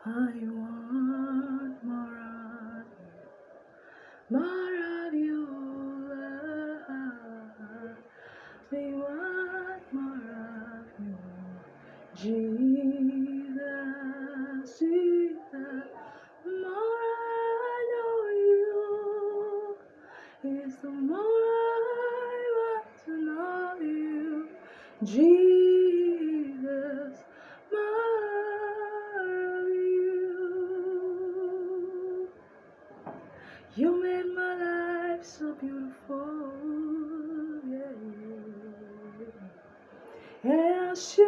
I want more of you. We want more of you, Jesus, Jesus. The more I know you, is the more I want to know you, Jesus. More of you. You made my life so beautiful, yeah. Yes, you